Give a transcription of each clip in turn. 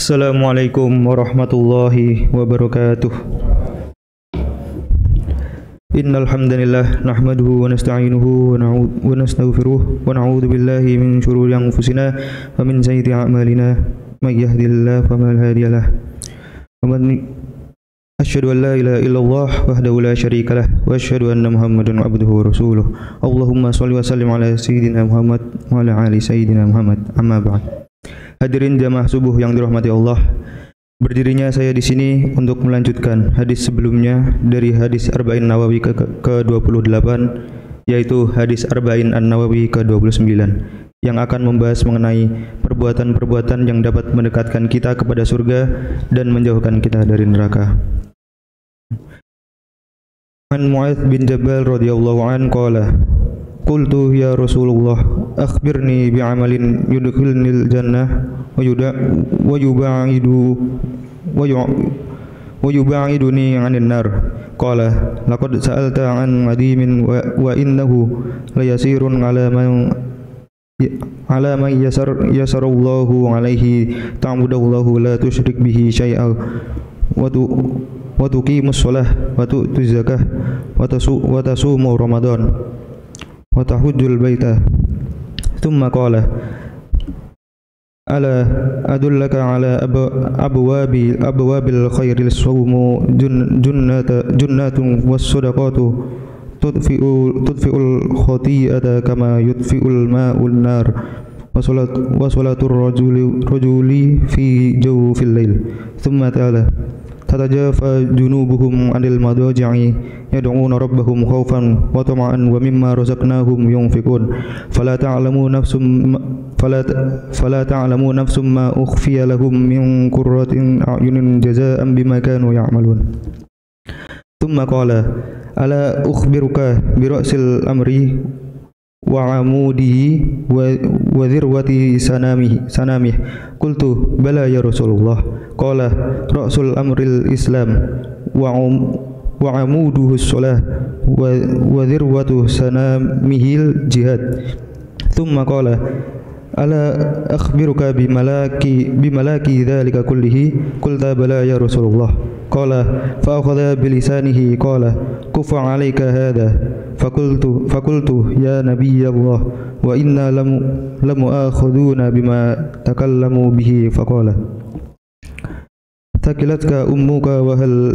Assalamualaikum warahmatullahi wabarakatuh. Innal hamdalillah nahmaduhu wa nasta'inuhu wa nastaghfiruh wa na'udzu billahi min shururi anfusina wa min sayyiati a'malina may yahdihillahu fala hadiyalah wa man asyhadu an la ilaha illallah wahdahu la syarikalah wa asyhadu anna muhammadan abduhu wa rasuluh. Allahumma shalli wa sallim ala sayyidina Muhammad wa ala ali sayyidina Muhammad. Amma ba'd. Hadirin jamaah subuh yang dirahmati Allah, berdirinya saya di sini untuk melanjutkan hadis sebelumnya dari hadis Arba'in Nawawi ke-28, yaitu hadis Arba'in An-Nawawi ke-29 yang akan membahas mengenai perbuatan-perbuatan yang dapat mendekatkan kita kepada surga dan menjauhkan kita dari neraka. An Mu'adz bin Jabal radhiyallahu an qala qultu ya Rasulullah akhbirni bi'amalin yudkhilnil jannah wa yuba'iduni 'anil nar. Qala laqad sa'alta 'an adimin wa innahu layasirun 'ala man yasarallahu 'alaihi ta'budallahu la tusyrik bihi syai'an wa tuqimus shalah wa tu'tuz zakah wa tasumu ramadan wa tahujjul baita. Thumma qala ala adullaka ala abwabil khairil sawmu junnatun was sadaqatu tudfi'ul khati'ata kama yudfi'ul ma'un nar wa salatur rajuli fi jawfil lail. Thumma ta'ala tatajafa junubuhum 'anil madaji'i yad'una rabbahum khaufan wa tama'an wa mimma razaqnahum yunfiqun fala ta'lamu nafsum ma ukhfiya lahum min qurratin a'yunin jazaa'an bima kanu ya'malun. Thumma qala ala ukhbiruka bi ra'sil amri wa 'amudihi wa dhirwati sanamih. Qultu bala ya Rasulullah. Qala ra'sul amril islam wa 'amuduhu shalah wa dhirwatu sanamihil jihad. Thumma qala ala akhbiruka bimalaki dhalika kullihi. Qulta bala ya Rasulullah. Qala fa akhadha bilisanihi qala kufa 'alaika hadha. Fakultu ya Nabiyallah wa inna lamu'akhuduna bima takallamu bihi. Faqala takilatka ummuka wa hal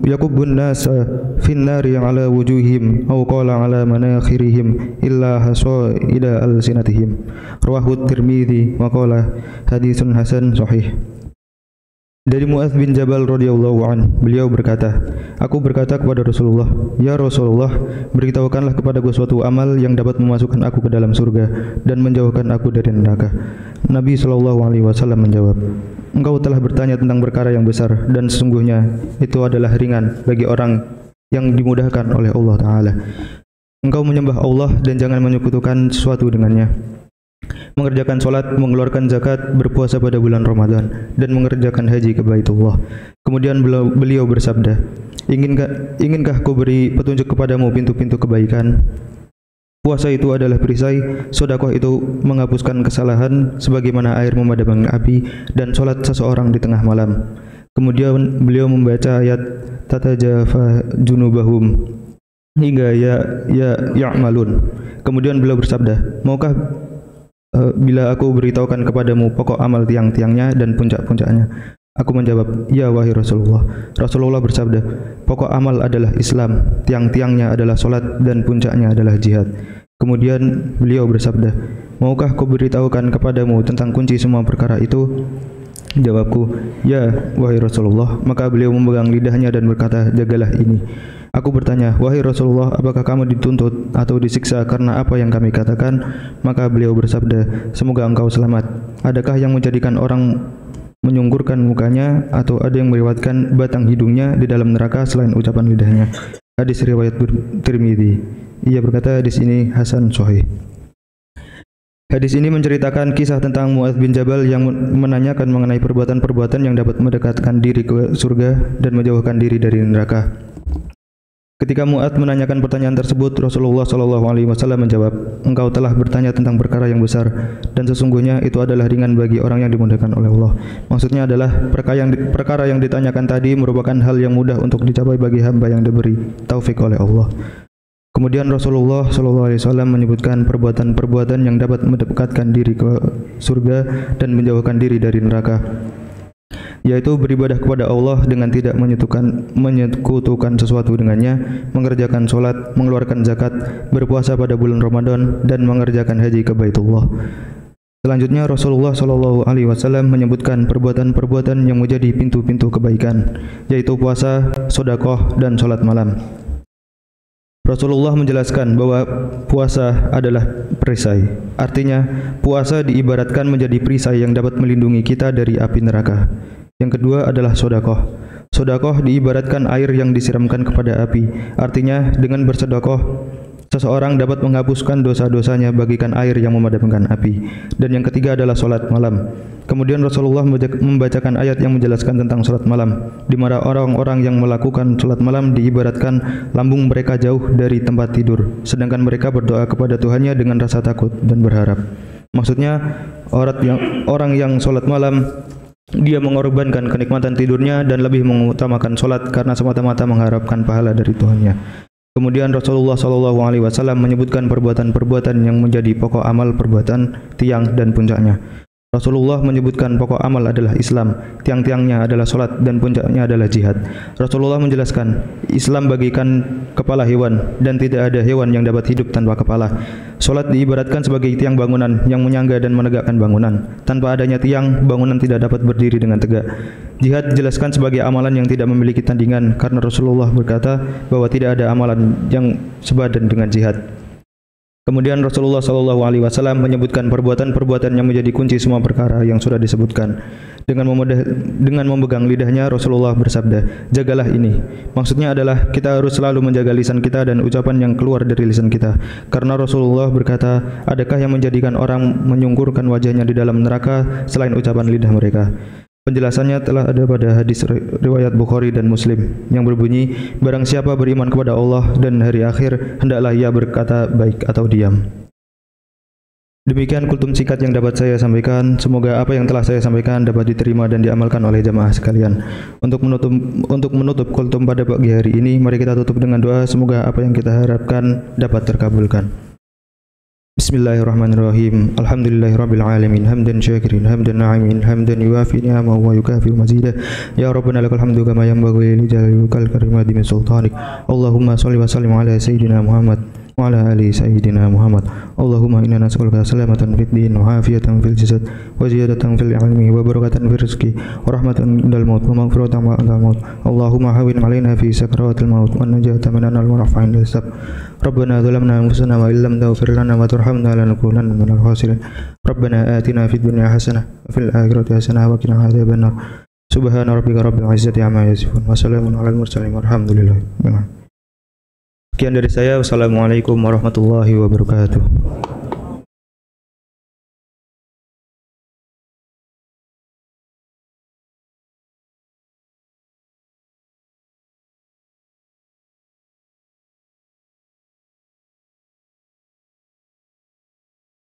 yakubbun nasa fin nari ala wujuhim aw qala ala manakhirihim illa hasaida alsinatihim. Rawahu Tirmidzi wa qala haditsun hasan sahih. Dari Mu'adz bin Jabal radhiyallahu an, beliau berkata, aku berkata kepada Rasulullah, ya Rasulullah, beritahukanlah kepadaku suatu amal yang dapat memasukkan aku ke dalam surga dan menjauhkan aku dari neraka. Nabi SAW menjawab, engkau telah bertanya tentang perkara yang besar dan sesungguhnya itu adalah ringan bagi orang yang dimudahkan oleh Allah Ta'ala. Engkau menyembah Allah dan jangan menyekutukan sesuatu dengannya, mengerjakan sholat, mengeluarkan zakat, berpuasa pada bulan Ramadan, dan mengerjakan haji ke Baitullah. Kemudian beliau bersabda, inginkah ku beri petunjuk kepadamu pintu-pintu kebaikan? Puasa itu adalah perisai, sedekah itu menghapuskan kesalahan sebagaimana air memadamkan api, dan sholat seseorang di tengah malam. Kemudian beliau membaca ayat tatajafa junubahum hingga ya'malun. Kemudian beliau bersabda, maukah bila aku beritahukan kepadamu pokok amal tiang-tiangnya dan puncak-puncaknya? Aku menjawab, ya wahai Rasulullah. Rasulullah bersabda, pokok amal adalah Islam, tiang-tiangnya adalah solat, dan puncaknya adalah jihad. Kemudian beliau bersabda, maukah ku beritahukan kepadamu tentang kunci semua perkara itu? Jawabku, ya wahai Rasulullah. Maka beliau memegang lidahnya dan berkata, jagalah ini. Aku bertanya, wahai Rasulullah, apakah kamu dituntut atau disiksa karena apa yang kami katakan? Maka beliau bersabda, semoga engkau selamat. Adakah yang menjadikan orang menyungkurkan mukanya atau ada yang melewatkan batang hidungnya di dalam neraka selain ucapan lidahnya? Hadis riwayat Tirmidzi. Ia berkata, hadis ini hasan sahih. Hadis ini menceritakan kisah tentang Mu'adz bin Jabal yang menanyakan mengenai perbuatan-perbuatan yang dapat mendekatkan diri ke surga dan menjauhkan diri dari neraka. Ketika Mu'adz menanyakan pertanyaan tersebut, Rasulullah SAW menjawab, "Engkau telah bertanya tentang perkara yang besar, dan sesungguhnya itu adalah ringan bagi orang yang dimudahkan oleh Allah." Maksudnya adalah perkara yang ditanyakan tadi merupakan hal yang mudah untuk dicapai bagi hamba yang diberi taufik oleh Allah. Kemudian Rasulullah SAW menyebutkan perbuatan-perbuatan yang dapat mendekatkan diri ke surga dan menjauhkan diri dari neraka, yaitu beribadah kepada Allah dengan tidak menyekutukan sesuatu dengannya, mengerjakan sholat, mengeluarkan zakat, berpuasa pada bulan Ramadan, dan mengerjakan haji ke Baitullah. Selanjutnya Rasulullah SAW menyebutkan perbuatan-perbuatan yang menjadi pintu-pintu kebaikan, yaitu puasa, sedekah, dan sholat malam. Rasulullah menjelaskan bahwa puasa adalah perisai. Artinya, puasa diibaratkan menjadi perisai yang dapat melindungi kita dari api neraka. Yang kedua adalah sedekah. Sedekah diibaratkan air yang disiramkan kepada api. Artinya, dengan bersedekah, seseorang dapat menghapuskan dosa-dosanya bagaikan air yang memadamkan api. Dan yang ketiga adalah salat malam. Kemudian Rasulullah membacakan ayat yang menjelaskan tentang salat malam, di mana orang-orang yang melakukan salat malam diibaratkan lambung mereka jauh dari tempat tidur, sedangkan mereka berdoa kepada Tuhannya dengan rasa takut dan berharap. Maksudnya, orang yang salat malam, dia mengorbankan kenikmatan tidurnya dan lebih mengutamakan salat karena semata-mata mengharapkan pahala dari Tuhannya. Kemudian Rasulullah SAW menyebutkan perbuatan-perbuatan yang menjadi pokok amal perbuatan, tiang dan puncaknya. Rasulullah menyebutkan pokok amal adalah Islam, tiang-tiangnya adalah salat, dan puncaknya adalah jihad. Rasulullah menjelaskan, Islam bagaikan kepala hewan, dan tidak ada hewan yang dapat hidup tanpa kepala. Salat diibaratkan sebagai tiang bangunan yang menyangga dan menegakkan bangunan. Tanpa adanya tiang, bangunan tidak dapat berdiri dengan tegak. Jihad dijelaskan sebagai amalan yang tidak memiliki tandingan, karena Rasulullah berkata bahwa tidak ada amalan yang sebadan dengan jihad. Kemudian Rasulullah SAW menyebutkan perbuatan-perbuatan yang menjadi kunci semua perkara yang sudah disebutkan. Dengan memegang lidahnya, Rasulullah bersabda, "Jagalah ini." Maksudnya adalah kita harus selalu menjaga lisan kita dan ucapan yang keluar dari lisan kita. Karena Rasulullah berkata, adakah yang menjadikan orang menyungkurkan wajahnya di dalam neraka selain ucapan lidah mereka? Penjelasannya telah ada pada hadis riwayat Bukhari dan Muslim yang berbunyi, barang siapa beriman kepada Allah dan hari akhir, hendaklah ia berkata baik atau diam. Demikian kultum singkat yang dapat saya sampaikan. Semoga apa yang telah saya sampaikan dapat diterima dan diamalkan oleh jamaah sekalian. Untuk menutup kultum pada pagi hari ini, mari kita tutup dengan doa. Semoga apa yang kita harapkan dapat terkabulkan. Bismillahirrahmanirrahim. Alhamdulillahirabbil alamin. Hamdan syakirin, hamdan na'imin, hamdan yuwafi ni'amahu wa yukafi mazidah. Ya Rabbana lakal hamdu kama yanbaghi li jalali wajhikal karimati min sultanik. Allahumma shalli wa sallim ala sayyidina Muhammad wa ala ali sayyidina Muhammad. Allahumma inna nas'aluka salamatan fid din wa afiyatan fil jasad wa ziyadatan fil ilmi wa barakatan fil rizqi wa rahmatan indal maut wa maghfiratan ba'dal maut. Allahumma hawwin 'alaina fi sakaratil maut wa najata minan al warfa'in hisab. Rabbana zalamna anfusana wa illam taghfir lana wa tarhamna lanakunanna minal khasirin. Rabbana atina fid dunya hasanah wa fil akhirati hasanah wa qina adzabannar. Subhana rabbika rabbil izzati amma yasifun wa salamun alal mursalin walhamdulillahi rabbil alamin. Sekian dari saya. Wassalamualaikum warahmatullahi wabarakatuh.